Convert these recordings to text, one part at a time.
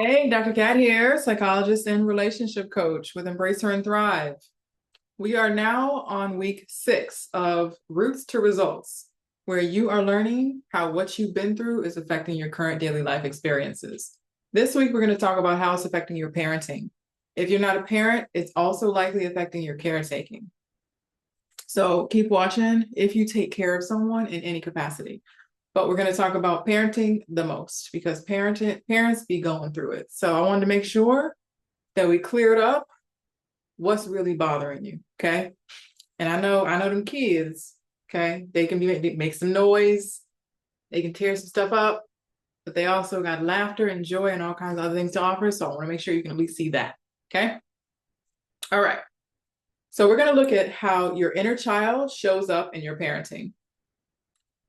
Hey, Dr. Kat here, psychologist and relationship coach with Embrace Her and Thrive. We are now on week 6 of Roots to Results, where you are learning how what you've been through is affecting your current daily life experiences. This week, we're going to talk about how it's affecting your parenting. If you're not a parent, it's also likely affecting your caretaking. So keep watching if you take care of someone in any capacity. But we're going to talk about parenting the most because parents be going through it. So I wanted to make sure that we cleared up what's really bothering you. Okay. And I know them kids, okay, they can make some noise, they can tear some stuff up, but they also got laughter and joy and all kinds of other things to offer. So I want to make sure you can at least see that. Okay. All right. So we're going to look at how your inner child shows up in your parenting.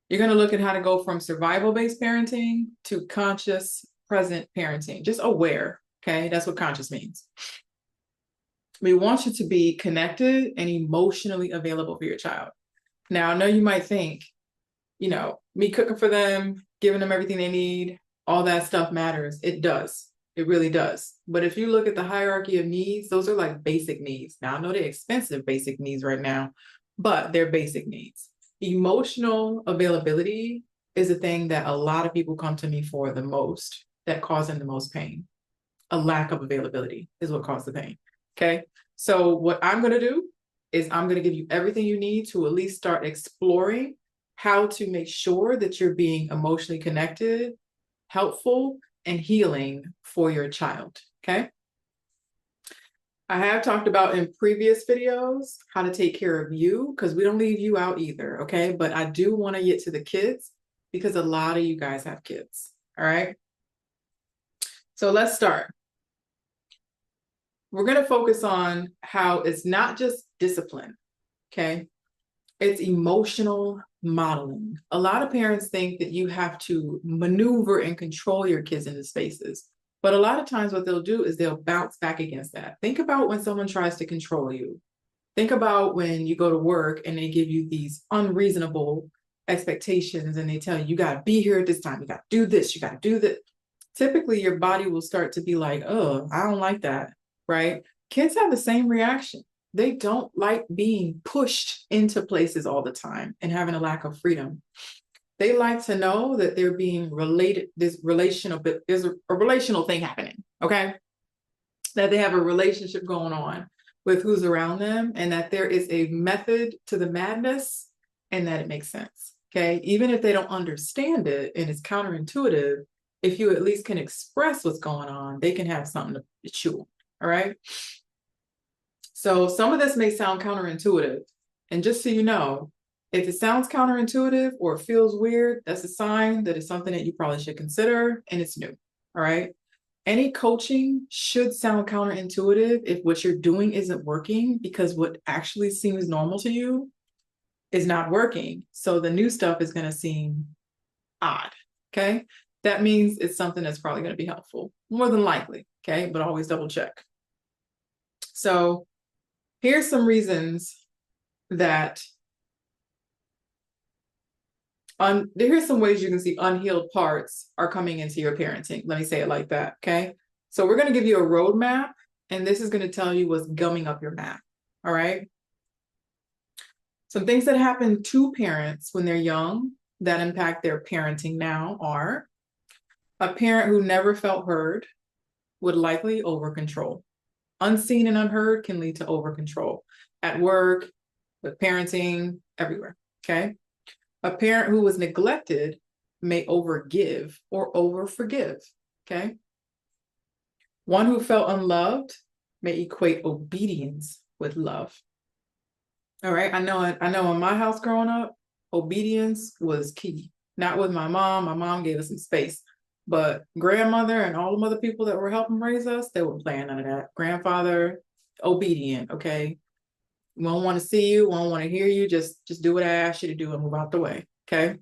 You're going to look at how to go from survival-based parenting to conscious, present parenting, just aware. Okay. That's what conscious means. We want you to be connected and emotionally available for your child. Now, I know you might think, me cooking for them, giving them everything they need, all that stuff matters. It does. It really does. But if you look at the hierarchy of needs, those are like basic needs. Now, I know they're expensive basic needs right now, but they're basic needs. Emotional availability is a thing that a lot of people come to me for the most, that cause them the most pain. A lack of availability is what caused the pain. Okay. So what I'm going to do is I'm going to give you everything you need to at least start exploring how to make sure that you're being emotionally connected, helpful, and healing for your child. Okay. I have talked about in previous videos how to take care of you because we don't leave you out either. Okay. But I do want to get to the kids because a lot of you guys have kids. All right. So let's start. We're going to focus on how it's not just discipline, okay? It's emotional modeling. A lot of parents think that you have to maneuver and control your kids into spaces. But a lot of times what they'll do is they'll bounce back against that. Think about when someone tries to control you. Think about when you go to work and they give you these unreasonable expectations and they tell you, you got to be here at this time. You got to do this. You got to do that. Typically, your body will start to be like, oh, I don't like that, right? Kids have the same reaction. They don't like being pushed into places all the time and having a lack of freedom. They like to know that they're being related, there's a relational thing happening, okay? That they have a relationship going on with who's around them and that there is a method to the madness and that it makes sense, okay? Even if they don't understand it and it's counterintuitive, if you at least can express what's going on, they can have something to chew, all right? So some of this may sound counterintuitive. And just so you know, if it sounds counterintuitive or it feels weird, that's a sign that it's something that you probably should consider and it's new, all right? Any coaching should sound counterintuitive if what you're doing isn't working because what actually seems normal to you is not working. So the new stuff is going to seem odd, okay? That means it's something that's probably going to be helpful, more than likely, okay? But always double check. So here's some reasons that, here's some ways you can see unhealed parts are coming into your parenting. Let me say it like that, okay? So we're going to give you a roadmap, and this is going to tell you what's gumming up your map, all right? Some things that happen to parents when they're young that impact their parenting now are a parent who never felt heard would likely over-control. Unseen and unheard can lead to over-control at work, with parenting, everywhere, okay? A parent who was neglected may overgive or overforgive, okay? One who felt unloved may equate obedience with love. All right, I know in my house growing up, obedience was key. Not with my mom. My mom gave us some space. But grandmother and all the other people that were helping raise us, they weren't playing none of that. Grandfather, obedient, okay? We don't want to see you, we don't want to hear you, just do what I ask you to do and move out the way, okay?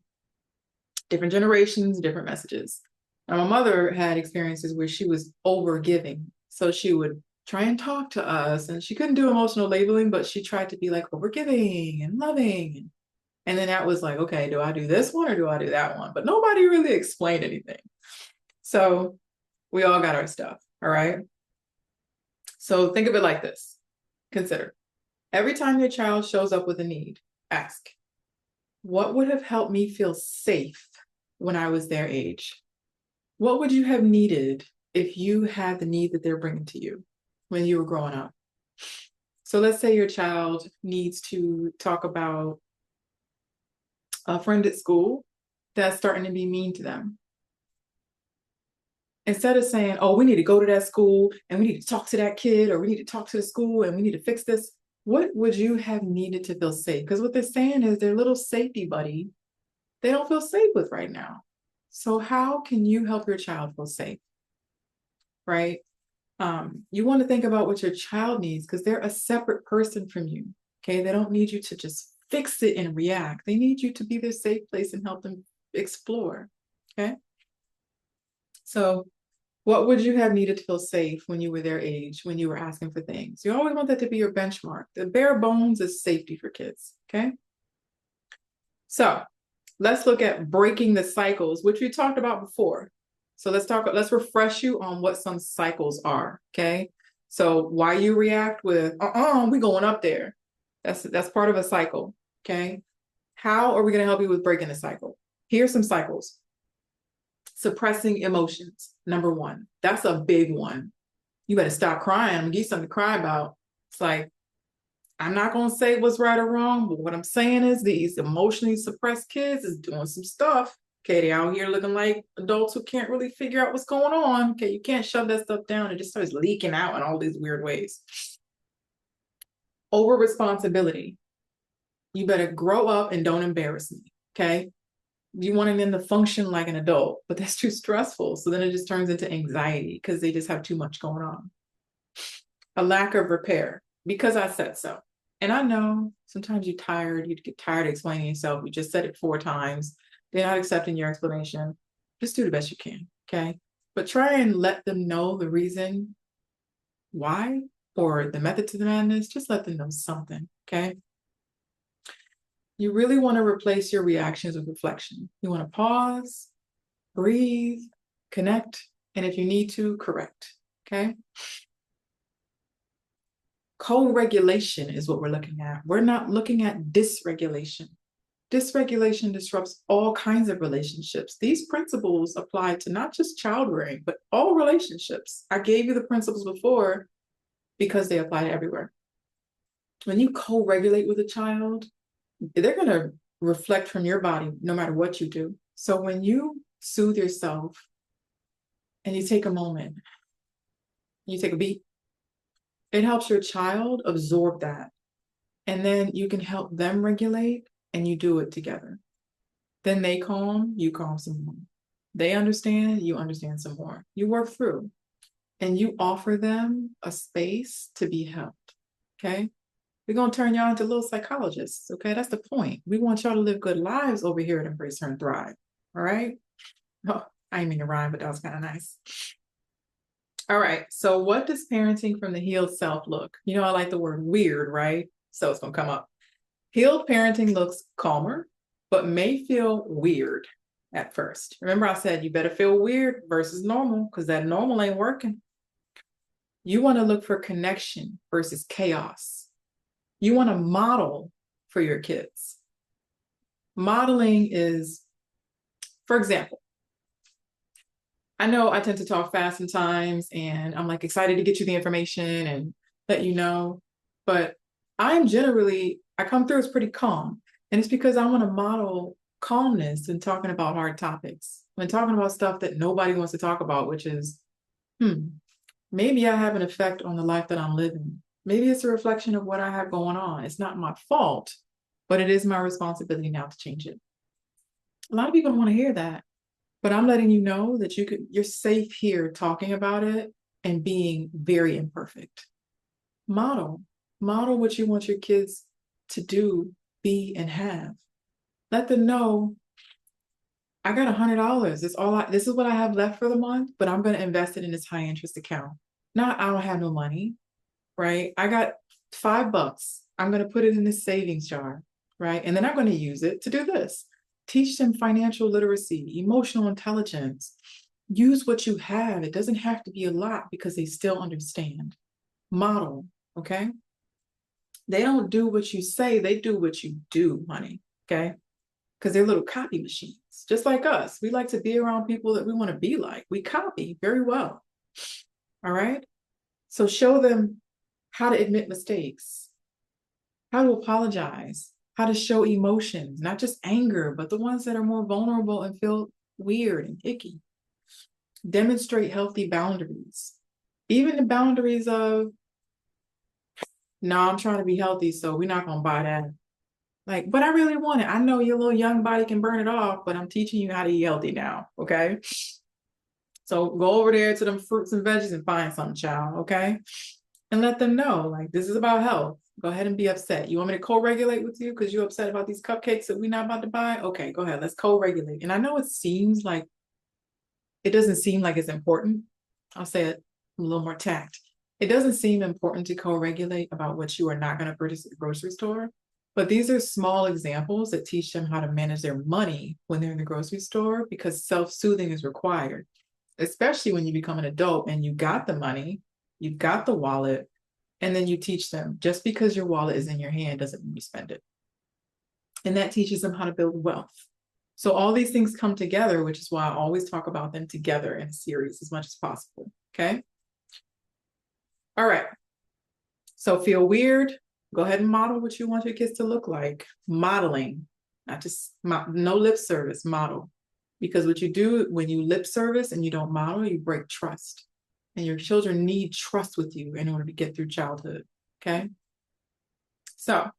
Different generations, different messages. Now, my mother had experiences where she was over giving. So she would try and talk to us and she couldn't do emotional labeling, but she tried to be like over giving and loving. And then that was like, okay, do I do this one or do I do that one? But nobody really explained anything. So We all got our stuff, all right? So think of it like this. Consider, every time your child shows up with a need, ask, what would have helped me feel safe when I was their age? What would you have needed if you had the need that they're bringing to you when you were growing up? So let's say your child needs to talk about a friend at school that's starting to be mean to them. Instead of saying, oh, we need to go to that school and we need to talk to that kid, or we need to talk to the school and we need to fix this, what would you have needed to feel safe? Because what they're saying is their little safety buddy, they don't feel safe with right now. So how can you help your child feel safe, right? You want to think about what your child needs, because they're a separate person from you, okay? They don't need you to just fix it and react. They need you to be their safe place and help them explore, okay? So what would you have needed to feel safe when you were their age, when you were asking for things? You always want that to be your benchmark. The bare bones is safety for kids, okay? So let's look at breaking the cycles, which we talked about before. So let's refresh you on what some cycles are, okay? So why you react with, we going up there. That's part of a cycle, okay? How are we gonna help you with breaking the cycle? Here's some cycles. Suppressing emotions, number one. That's a big one. You better stop crying. I'm gonna give you something to cry about. It's like, I'm not gonna say what's right or wrong, but what I'm saying is these emotionally suppressed kids is doing some stuff. Okay, they out here looking like adults who can't really figure out what's going on. Okay, you can't shove that stuff down. It just starts leaking out in all these weird ways. Over responsibility. You better grow up and don't embarrass me, okay? You want them to function like an adult, but that's too stressful. So then it just turns into anxiety because they just have too much going on. A lack of repair, because I said so. And I know sometimes you're tired, you get tired of explaining yourself. You just said it 4 times. They're not accepting your explanation. Just do the best you can, okay? But try and let them know the reason why or the method to the madness. Just let them know something, okay? You really want to replace your reactions with reflection. You want to pause, breathe, connect, and if you need to, correct, okay? Co-regulation is what we're looking at. We're not looking at dysregulation. Dysregulation disrupts all kinds of relationships. These principles apply to not just child rearing, but all relationships. I gave you the principles before because they apply to everywhere. When you co-regulate with a child, they're going to reflect from your body no matter what you do. So when you soothe yourself and you take a moment, you take a beat, it helps your child absorb that. And then you can help them regulate and you do it together. Then they calm, you calm some more. They understand, you understand some more. You work through and you offer them a space to be helped, okay? We're going to turn y'all into little psychologists, okay? That's the point. We want y'all to live good lives over here at Embrace Her and Thrive, all right? Oh, I didn't mean to rhyme, but that was kind of nice. All right, so what does parenting from the healed self look? You know, I like the word weird, right? So it's going to come up. Healed parenting looks calmer, but may feel weird at first. Remember I said you better feel weird versus normal, because that normal ain't working. You want to look for connection versus chaos. You want to model for your kids. Modeling is, for example, I know I tend to talk fast sometimes and I'm like excited to get you the information and let you know, but I come through as pretty calm. And it's because I want to model calmness when talking about hard topics, when talking about stuff that nobody wants to talk about, which is, maybe I have an effect on the life that I'm living. Maybe it's a reflection of what I have going on. It's not my fault, but it is my responsibility now to change it. A lot of people don't want to hear that, but I'm letting you know that you're safe here talking about it and being very imperfect. Model what you want your kids to do, be, and have. Let them know, I got $100. This is what I have left for the month, but I'm going to invest it in this high interest account. Not, I don't have no money, right? I got $5. I'm going to put it in this savings jar, right? And then I'm going to use it to do this. Teach them financial literacy, emotional intelligence, use what you have. It doesn't have to be a lot because they still understand. Model, okay? They don't do what you say, they do what you do, honey, okay? Because they're little copy machines, just like us. We like to be around people that we want to be like. We copy very well, all right? So show them how to admit mistakes, how to apologize, how to show emotions, not just anger, but the ones that are more vulnerable and feel weird and icky. Demonstrate healthy boundaries, even the boundaries of, no, I'm trying to be healthy, so we're not gonna buy that. Like, but I really want it. I know your little young body can burn it off, but I'm teaching you how to eat healthy now, okay? So go over there to them fruits and veggies and find something, child, okay? And let them know, like, this is about health. Go ahead and be upset. You want me to co-regulate with you because you're upset about these cupcakes that we're not about to buy? Okay, go ahead. Let's co-regulate. And I know it doesn't seem like it's important. I'll say it a little more tact. It doesn't seem important to co-regulate about what you are not going to purchase at the grocery store. But these are small examples that teach them how to manage their money when they're in the grocery store, because self-soothing is required, especially when you become an adult and you got the money, you've got the wallet, and then you teach them just because your wallet is in your hand doesn't mean you spend it. And that teaches them how to build wealth. So all these things come together, which is why I always talk about them together in a series as much as possible. Okay. All right. So feel weird. Go ahead and model what you want your kids to look like. Modeling, not just no lip service, model. Because what you do when you lip service and you don't model, you break trust. And your children need trust with you in order to get through childhood. Okay. So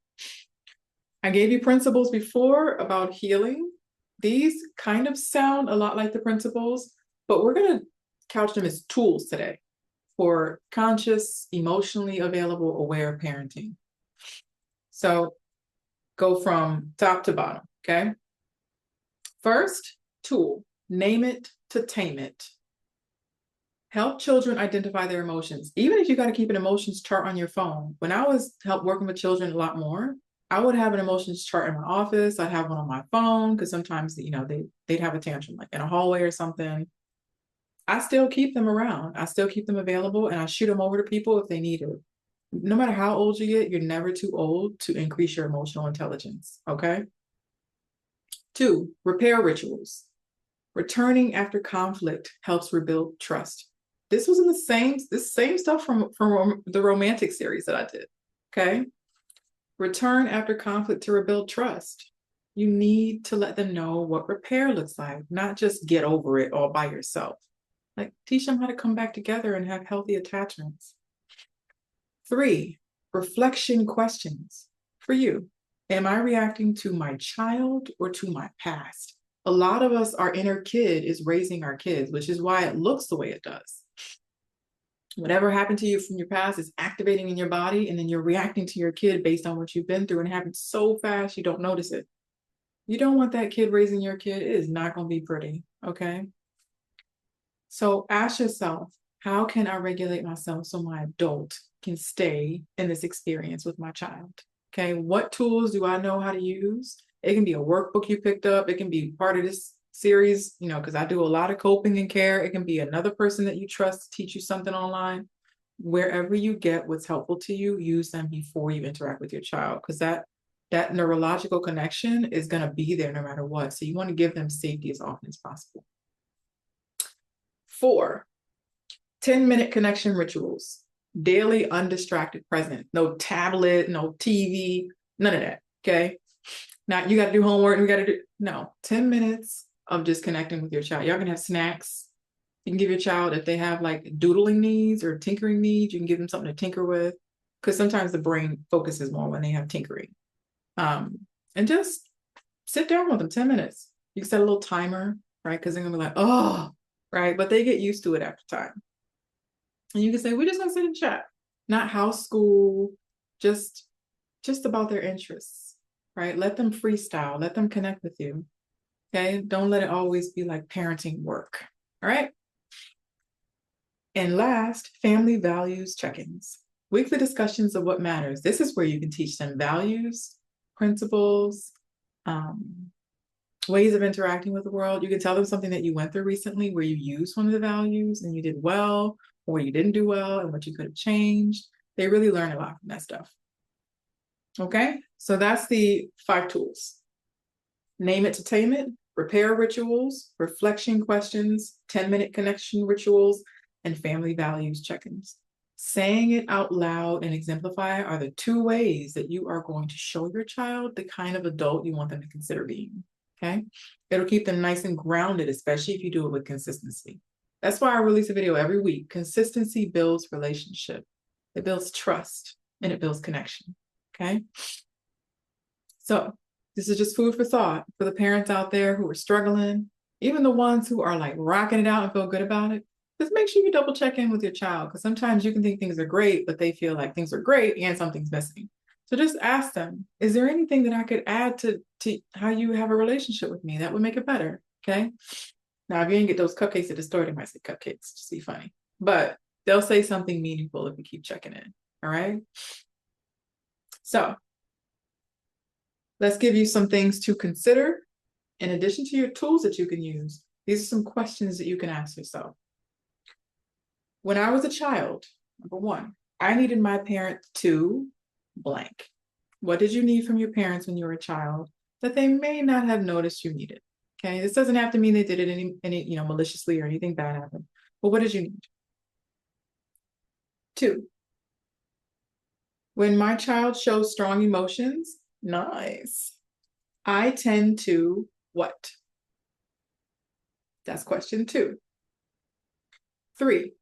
I gave you principles before about healing. These kind of sound a lot like the principles, but we're going to couch them as tools today for conscious, emotionally available, aware parenting. So go from top to bottom, okay? First, tool, name it to tame it. Help children identify their emotions. Even if you got to keep an emotions chart on your phone. When I was working with children a lot more, I would have an emotions chart in my office. I'd have one on my phone because sometimes, they'd have a tantrum like in a hallway or something. I still keep them around. I still keep them available, and I shoot them over to people if they need it. No matter how old you get, you're never too old to increase your emotional intelligence, okay? 2, repair rituals. Returning after conflict helps rebuild trust. This was in the same stuff from the romantic series that I did, okay? Return after conflict to rebuild trust. You need to let them know what repair looks like, not just get over it all by yourself. Like, teach them how to come back together and have healthy attachments. 3, reflection questions for you. Am I reacting to my child or to my past? A lot of us, our inner kid is raising our kids, which is why it looks the way it does. Whatever happened to you from your past is activating in your body, and then you're reacting to your kid based on what you've been through, and it happens so fast you don't notice it. You don't want that kid raising your kid. It is not going to be pretty, okay? So ask yourself, how can I regulate myself so my adult can stay in this experience with my child? Okay, what tools do I know how to use? It can be a workbook you picked up. It can be part of this series, because I do a lot of coping and care. It can be another person that you trust to teach you something online. Wherever you get what's helpful to you, use them before you interact with your child, because that neurological connection is going to be there no matter what. So you want to give them safety as often as possible. 4, 10-minute connection rituals. Daily undistracted present. No tablet, no TV, none of that, okay? Now you got to do homework and we got to do, no, 10 minutes of just connecting with your child. Y'all can have snacks. You can give your child, if they have like doodling needs or tinkering needs, you can give them something to tinker with, because sometimes the brain focuses more when they have tinkering. And just sit down with them 10 minutes. You can set a little timer, right? Because they're going to be like, oh, right? But they get used to it after time. And you can say, we're just gonna sit and chat, not house school, just about their interests, right? Let them freestyle, let them connect with you, okay? Don't let it always be like parenting work, all right? And last, family values check-ins. Weekly discussions of what matters. This is where you can teach them values, principles, ways of interacting with the world. You can tell them something that you went through recently where you used one of the values and you did well, or you didn't do well, and what you could have changed. They really learn a lot from that stuff. Okay, so that's the 5 tools. Name it to tame it, repair rituals, reflection questions, 10-minute connection rituals, and family values check-ins. Saying it out loud and exemplify are the 2 ways that you are going to show your child the kind of adult you want them to consider being. Okay, it'll keep them nice and grounded, especially if you do it with consistency. That's why I release a video every week. Consistency builds relationship, it builds trust, and it builds connection. Okay, so this is just food for thought for the parents out there who are struggling, even the ones who are like rocking it out and feel good about it. Just make sure you double check in with your child, because sometimes you can think things are great, but they feel like things are great and something's missing. So just ask them, is there anything that I could add to how you have a relationship with me that would make it better? Okay. Now, if you didn't get those cupcakes at the store, they might say cupcakes just to be funny, but they'll say something meaningful if you keep checking in. All right. So let's give you some things to consider in addition to your tools that you can use. These are some questions that you can ask yourself. When I was a child, number 1, I needed my parent to blank. What did you need from your parents when you were a child that they may not have noticed you needed? Okay, this doesn't have to mean they did it any maliciously or anything bad happened. But what did you need? 2, when my child shows strong emotions, nice, I tend to what? That's question 2. 3,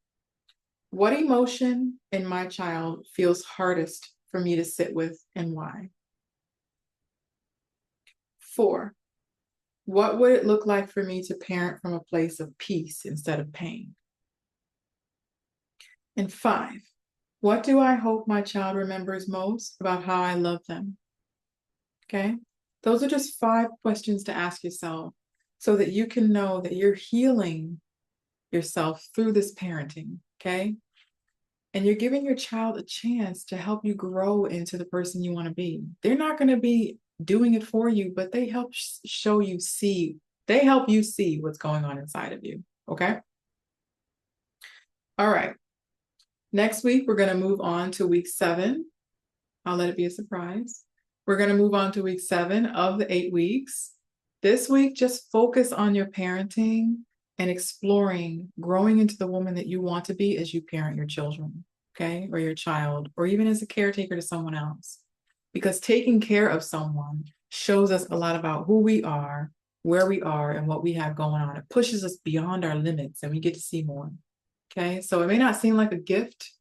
what emotion in my child feels hardest for me to sit with and why? 4, what would it look like for me to parent from a place of peace instead of pain? And 5, what do I hope my child remembers most about how I love them? Okay, those are just 5 questions to ask yourself so that you can know that you're healing yourself through this parenting. Okay, and you're giving your child a chance to help you grow into the person you want to be. They're not going to be doing it for you, but they help they help you see what's going on inside of you. Okay. All right. Next week, we're going to move on to week 7. I'll let it be a surprise. We're going to move on to week 7 of the 8 weeks. This week, just focus on your parenting and exploring growing into the woman that you want to be as you parent your children, okay, or your child, or even as a caretaker to someone else. Because taking care of someone shows us a lot about who we are, where we are, and what we have going on. It pushes us beyond our limits and we get to see more. Okay, so it may not seem like a gift,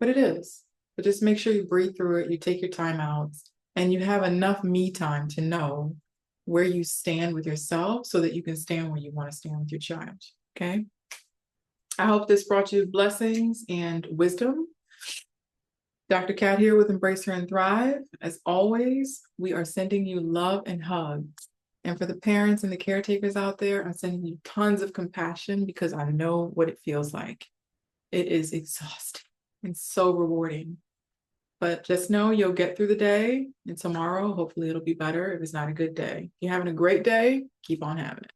but it is. But just make sure you breathe through it, you take your time out, and you have enough me time to know where you stand with yourself so that you can stand where you want to stand with your child. Okay, I hope this brought you blessings and wisdom. Dr. Kat here with Embrace Her and Thrive. As always, we are sending you love and hugs. And for the parents and the caretakers out there, I'm sending you tons of compassion because I know what it feels like. It is exhausting and so rewarding. But just know you'll get through the day, and tomorrow, hopefully it'll be better if it's not a good day. If you're having a great day, keep on having it.